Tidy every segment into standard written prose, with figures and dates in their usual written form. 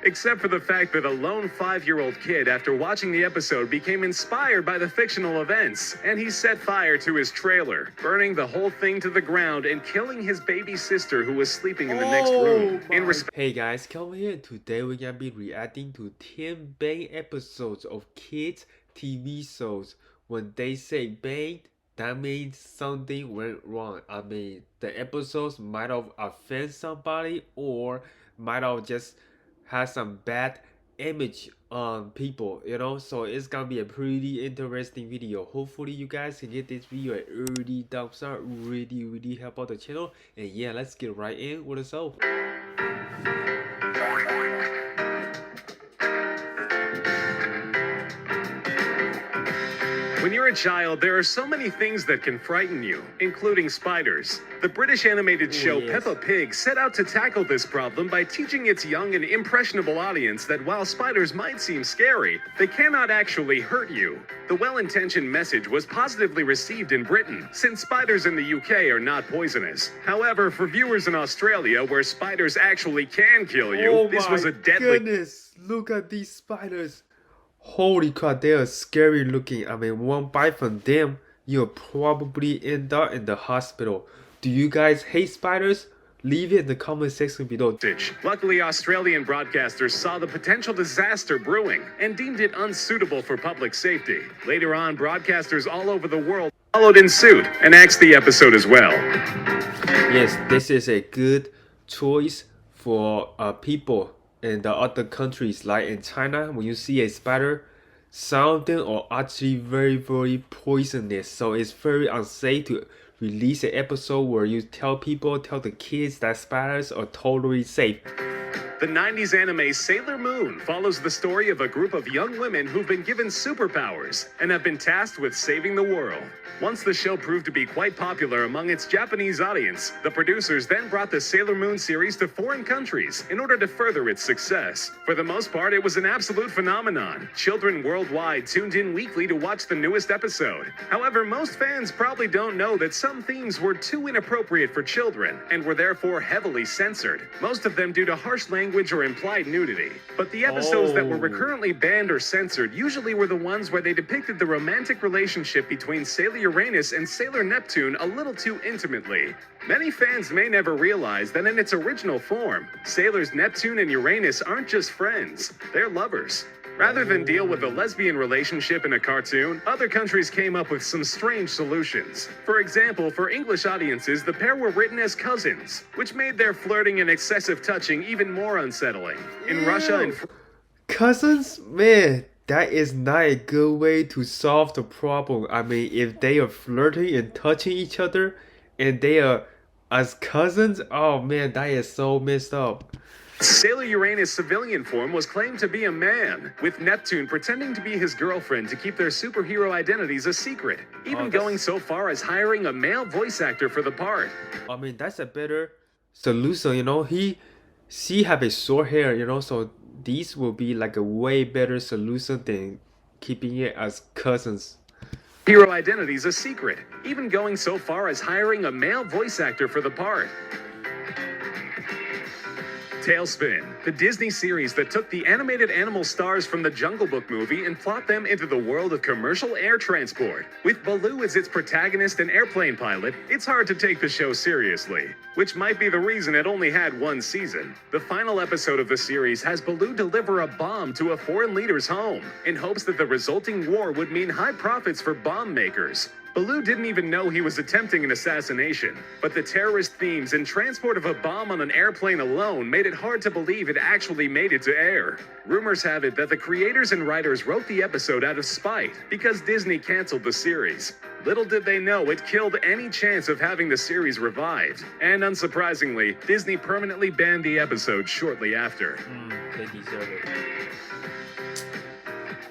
Except for the fact that a lone 5-year-old kid, after watching the episode, became inspired by the fictional events, and he set fire to his trailer, burning the whole thing to the ground and killing his baby sister who was sleeping in the next room. Hey guys, come here. Today we're gonna be reacting to 10 bang episodes of kids TV shows. When they say bang, that means something went wrong. I mean, the episodes might have offended somebody or might have just had some bad image on people, so it's gonna be a pretty interesting video. Hopefully you guys can get this video an early thumbs up. Really help out the channel. And yeah, let's get right in with the show. When you're a child, there are so many things that can frighten you, including spiders. The British animated show Peppa Pig set out to tackle this problem by teaching its young and impressionable audience that while spiders might seem scary, they cannot actually hurt you. The well-intentioned message was positively received in Britain, since spiders in the UK are not poisonous. However, for viewers in Australia, where spiders actually can kill you, this was a deadly... Goodness, look at these spiders. Holy crap, they are scary looking. I mean, one bite from them, you'll probably end up in the hospital. Do you guys hate spiders? Leave it in the comment section below. Luckily, Australian broadcasters saw the potential disaster brewing and deemed it unsuitable for public safety. Later on, broadcasters all over the world followed in suit and axed the episode as well. Yes, this is a good choice for people in the other countries. Like in China, when you see a spider, some of them are actually very poisonous, so it's very unsafe to release an episode where you tell the kids that spiders are totally safe. The 90s anime Sailor Moon follows the story of a group of young women who've been given superpowers and have been tasked with saving the world. Once the show proved to be quite popular among its Japanese audience, the producers then brought the Sailor Moon series to foreign countries in order to further its success. For the most part, it was an absolute phenomenon. Children worldwide tuned in weekly to watch the newest episode. However, most fans probably don't know that some themes were too inappropriate for children and were therefore heavily censored, most of them due to harsh language or implied nudity. But the episodes that were recurrently banned or censored usually were the ones where they depicted the romantic relationship between Sailor Uranus and Sailor Neptune a little too intimately. Many fans may never realize that in its original form, Sailors Neptune and Uranus aren't just friends, they're lovers. Rather than deal with a lesbian relationship in a cartoon, other countries came up with some strange solutions. For example, for English audiences, the pair were written as cousins, which made their flirting and excessive touching even more unsettling. In Russia and cousins? Man, that is not a good way to solve the problem. I mean, if they are flirting and touching each other, and they are as cousins, oh man, that is so messed up. Sailor Uranus' civilian form was claimed to be a man, with Neptune pretending to be his girlfriend to keep their superhero identities a secret, even going so far as hiring a male voice actor for the part. I mean, that's a better solution, she have a short hair, so these will be like a way better solution than keeping it as cousins. Hero identities a secret, even going so far as hiring a male voice actor for the part. Tailspin, the Disney series that took the animated animal stars from the Jungle Book movie and plopped them into the world of commercial air transport. With Baloo as its protagonist and airplane pilot, it's hard to take the show seriously, which might be the reason it only had one season. The final episode of the series has Baloo deliver a bomb to a foreign leader's home, in hopes that the resulting war would mean high profits for bomb makers. Baloo didn't even know he was attempting an assassination, but the terrorist themes and transport of a bomb on an airplane alone made it hard to believe it actually made it to air. Rumors have it that the creators and writers wrote the episode out of spite because Disney canceled the series. Little did they know it killed any chance of having the series revived. And unsurprisingly, Disney permanently banned the episode shortly after. They deserve it.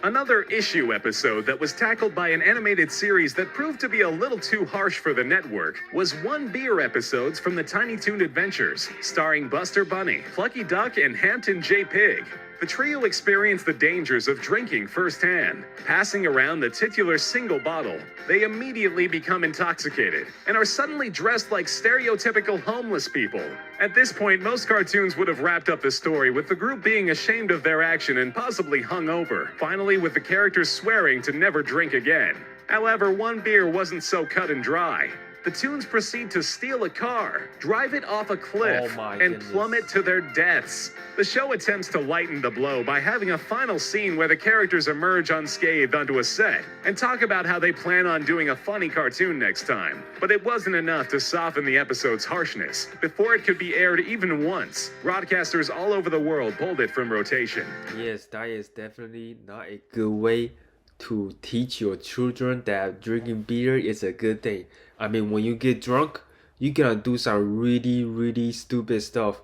Another issue episode that was tackled by an animated series that proved to be a little too harsh for the network was One Beer episodes from the Tiny Toon Adventures, starring Buster Bunny, Plucky Duck, and Hampton J. Pig. The trio experience the dangers of drinking firsthand. Passing around the titular single bottle, they immediately become intoxicated and are suddenly dressed like stereotypical homeless people. At this point, most cartoons would have wrapped up the story with the group being ashamed of their action and possibly hungover, finally with the characters swearing to never drink again. However, one beer wasn't so cut and dry. The Toons proceed to steal a car, drive it off a cliff, and plummet to their deaths. The show attempts to lighten the blow by having a final scene where the characters emerge unscathed onto a set and talk about how they plan on doing a funny cartoon next time. But it wasn't enough to soften the episode's harshness. Before it could be aired even once, broadcasters all over the world pulled it from rotation. Yes, that is definitely not a good way to teach your children that drinking beer is a good thing. I mean, when you get drunk, you gonna do some really stupid stuff.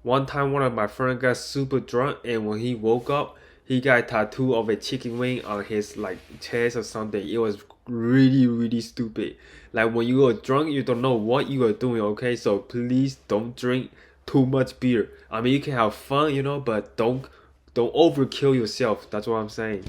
One time, one of my friends got super drunk, and when he woke up, he got a tattoo of a chicken wing on his chest or something. It was really stupid. Like when you are drunk, you don't know what you are doing. Okay, so please don't drink too much beer. I mean, you can have fun, but don't overkill yourself. That's what I'm saying.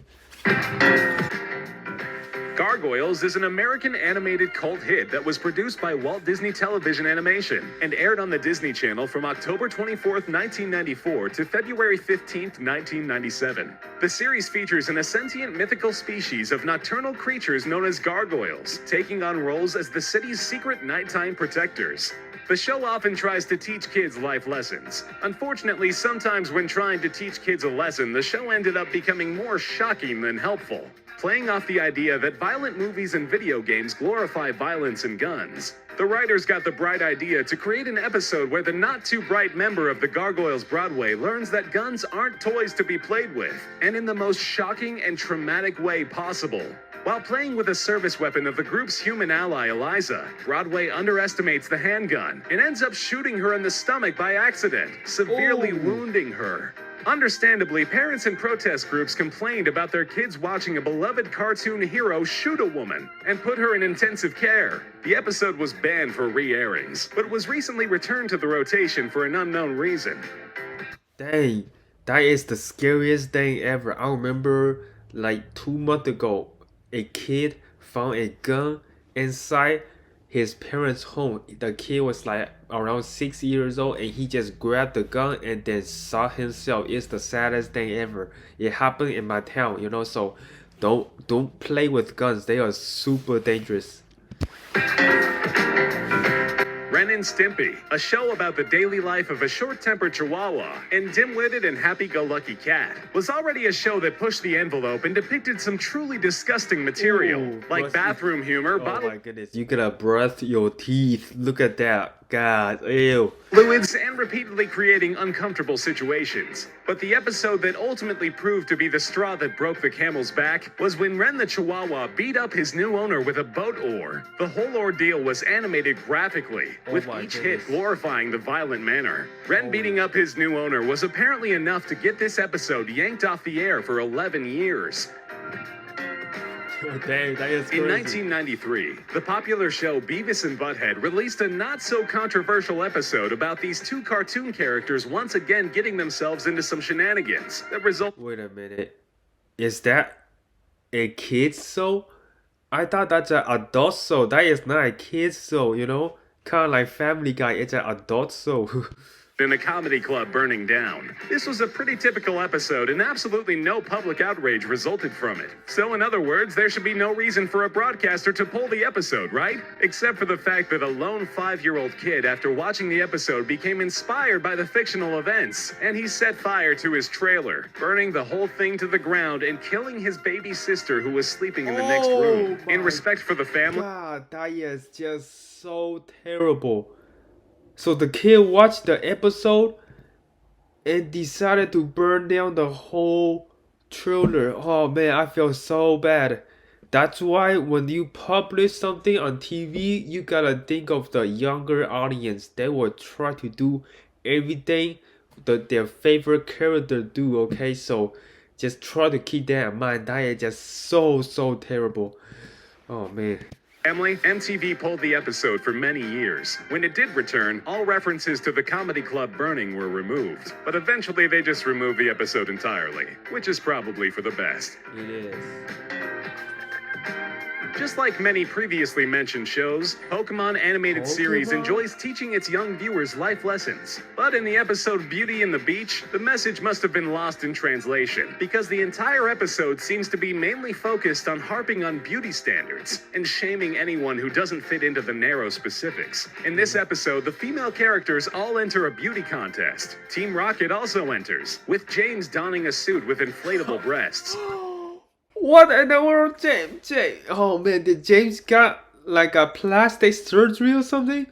Gargoyles is an American animated cult hit that was produced by Walt Disney Television Animation and aired on the Disney Channel from October 24th, 1994 to February 15th, 1997. The series features an sentient mythical species of nocturnal creatures known as gargoyles, taking on roles as the city's secret nighttime protectors. The show often tries to teach kids life lessons. Unfortunately, sometimes when trying to teach kids a lesson, the show ended up becoming more shocking than helpful, playing off the idea that violent movies and video games glorify violence and guns. The writers got the bright idea to create an episode where the not-too-bright member of the Gargoyles Broadway learns that guns aren't toys to be played with, and in the most shocking and traumatic way possible. While playing with a service weapon of the group's human ally, Eliza, Broadway underestimates the handgun and ends up shooting her in the stomach by accident, severely wounding her. Understandably, parents and protest groups complained about their kids watching a beloved cartoon hero shoot a woman and put her in intensive care. The episode was banned for re-airings, but was recently returned to the rotation for an unknown reason. Dang, that is the scariest thing ever. I remember 2 months ago, a kid found a gun inside his parents' home. The kid was around 6 years old, and he just grabbed the gun and then shot himself. It's the saddest thing ever. It happened in my town, so don't play with guns. They are super dangerous. andStimpy, a show about the daily life of a short-tempered chihuahua and dim-witted and happy-go-lucky cat, was already a show that pushed the envelope and depicted some truly disgusting material, like bathroom humor, my goodness, you gotta brush your teeth. Look at that. God, ew. Fluids, and repeatedly creating uncomfortable situations. But the episode that ultimately proved to be the straw that broke the camel's back was when Ren the Chihuahua beat up his new owner with a boat oar. The whole ordeal was animated graphically, with each hit glorifying the violent manner. Ren beating up his new owner was apparently enough to get this episode yanked off the air for 11 years. Dang, that is crazy. In 1993, the popular show Beavis and Butthead released a not-so-controversial episode about these two cartoon characters once again getting themselves into some shenanigans that result. Wait a minute. Is that a kid's show? I thought that's an adult show. That is not a kid's show, Kind of like Family Guy, it's an adult show. In a comedy club burning down. This was a pretty typical episode, and absolutely no public outrage resulted from it. So in other words, there should be no reason for a broadcaster to pull the episode, right? Except for the fact that a lone 5-year-old kid, after watching the episode, became inspired by the fictional events, and he set fire to his trailer, burning the whole thing to the ground and killing his baby sister who was sleeping in the next room. In respect for the family. God, that is just so terrible. So the kid watched the episode and decided to burn down the whole trailer. Oh man, I feel so bad. That's why when you publish something on TV, you gotta think of the younger audience. They will try to do everything that their favorite character do, okay? So just try to keep that in mind. That is just so terrible. Oh man. Family, MTV pulled the episode for many years. When it did return, all references to the comedy club burning were removed. But eventually they just removed the episode entirely, which is probably for the best. It is. Just like many previously mentioned shows, Pokemon animated series enjoys teaching its young viewers life lessons. But in the episode Beauty and the Beach, the message must have been lost in translation, because the entire episode seems to be mainly focused on harping on beauty standards and shaming anyone who doesn't fit into the narrow specifics. In this episode, the female characters all enter a beauty contest. Team Rocket also enters, with James donning a suit with inflatable breasts. What in the world, James? Oh man, did James got like a plastic surgery or something?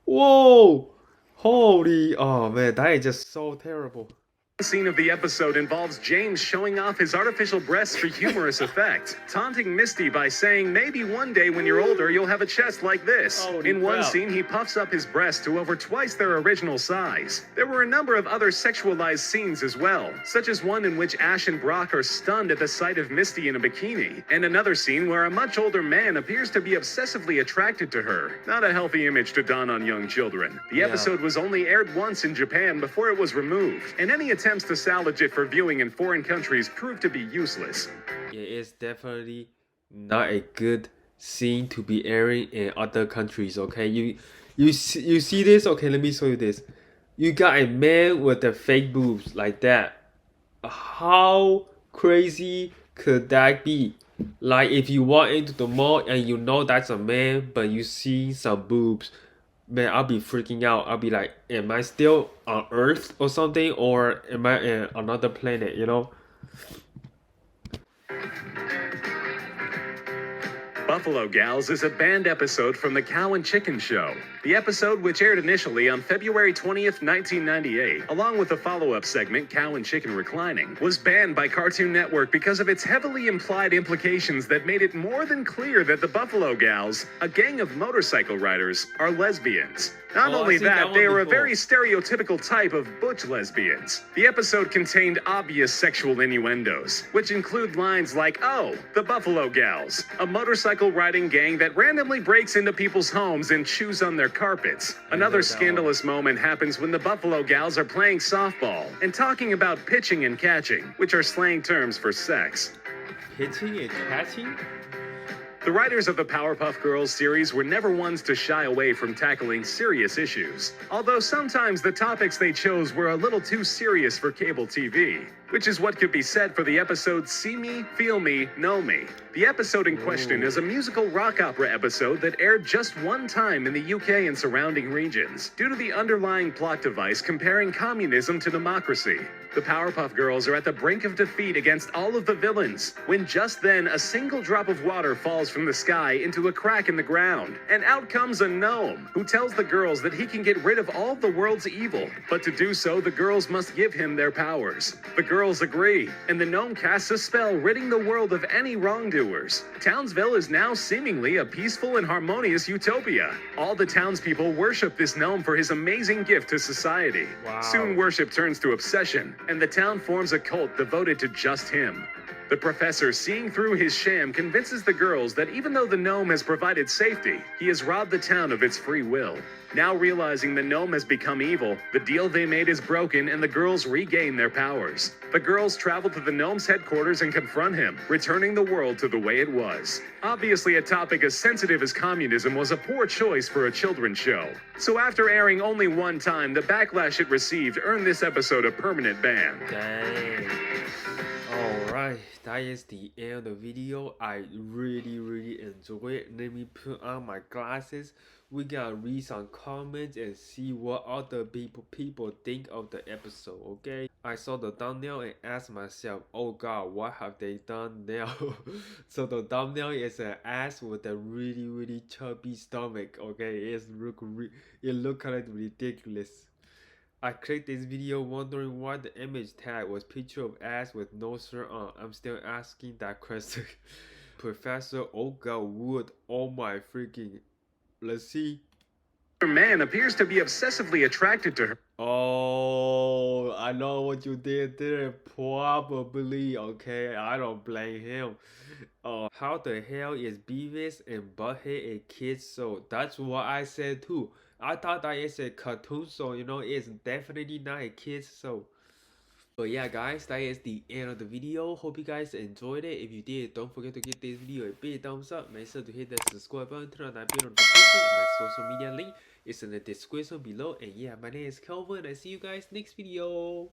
Whoa! Holy, oh man, that is just so terrible. The scene of the episode involves James showing off his artificial breasts for humorous effect, taunting Misty by saying maybe one day when you're older you'll have a chest like this. In one scene, he puffs up his breasts to over twice their original size. There were a number of other sexualized scenes as well, such as one in which Ash and Brock are stunned at the sight of Misty in a bikini, and another scene where a much older man appears to be obsessively attracted to her. Not a healthy image to don on young children. The episode was only aired once in Japan before it was removed, and any attempts to salvage it for viewing in foreign countries proved to be useless. It is definitely not a good scene to be airing in other countries. Okay, you see this? Okay, let me show you this. You got a man with the fake boobs like that. How crazy could that be? Like if you walk into the mall and you know that's a man, but you see some boobs. Man, I'll be freaking out. I'll be like, am I still on Earth or something? Or am I in another planet, you know? Buffalo Gals is a banned episode from the Cow and Chicken Show. The episode, which aired initially on February 20th, 1998, along with a follow-up segment, Cow and Chicken Reclining, was banned by Cartoon Network because of its heavily implied implications that made it more than clear that the Buffalo Gals, a gang of motorcycle riders, are lesbians. Not only that, they are a very stereotypical type of butch lesbians. The episode contained obvious sexual innuendos, which include lines like, "Oh, the Buffalo Gals, a motorcycle riding gang that randomly breaks into people's homes and chews on their carpets." Another scandalous moment happens when the Buffalo Gals are playing softball and talking about pitching and catching, which are slang terms for sex. Pitching and catching? The writers of the Powerpuff Girls series were never ones to shy away from tackling serious issues, although sometimes the topics they chose were a little too serious for cable TV, which is what could be said for the episode See Me, Feel Me, Know Me. The episode in question is a musical rock opera episode that aired just one time in the UK and surrounding regions, due to the underlying plot device comparing communism to democracy. The Powerpuff Girls are at the brink of defeat against all of the villains, when just then a single drop of water falls from the sky into a crack in the ground, and out comes a gnome, who tells the girls that he can get rid of all the world's evil, but to do so the girls must give him their powers. The girls agree, and the gnome casts a spell ridding the world of any wrongdoers. Townsville is now seemingly a peaceful and harmonious utopia. All the townspeople worship this gnome for his amazing gift to society. Soon worship turns to obsession, and the town forms a cult devoted to just him. The professor, seeing through his sham, convinces the girls that even though the gnome has provided safety, he has robbed the town of its free will. Now realizing the gnome has become evil, the deal they made is broken and the girls regain their powers. The girls travel to the gnome's headquarters and confront him, returning the world to the way it was. Obviously, a topic as sensitive as communism was a poor choice for a children's show. So after airing only one time, the backlash it received earned this episode a permanent ban. Dang. Alright, that is the end of the video. I really enjoy it. Let me put on my glasses. We gotta read some comments and see what other people think of the episode, okay? I saw the thumbnail and asked myself, oh god, what have they done now? So the thumbnail is an ass with a really chubby stomach, okay? It look kind of ridiculous. I clicked this video wondering why the image tag was picture of ass with no shirt on. I'm still asking that question. Professor Olga Wood, oh my freaking, let's see. man appears to be obsessively attracted to her. Oh, I know what you did there. Probably, okay. I don't blame him. How the hell is Beavis and Butthead a kid's show? That's what I said too. I thought that is a cartoon show, you know, it's definitely not a kid's show. But yeah guys, that is the end of the video. Hope you guys enjoyed it. If you did, don't forget to give this video a big thumbs up. Make sure to hit that subscribe button, turn on that bell notification. My social media link is in the description below. And yeah, my name is Kelvin. I see you guys next video.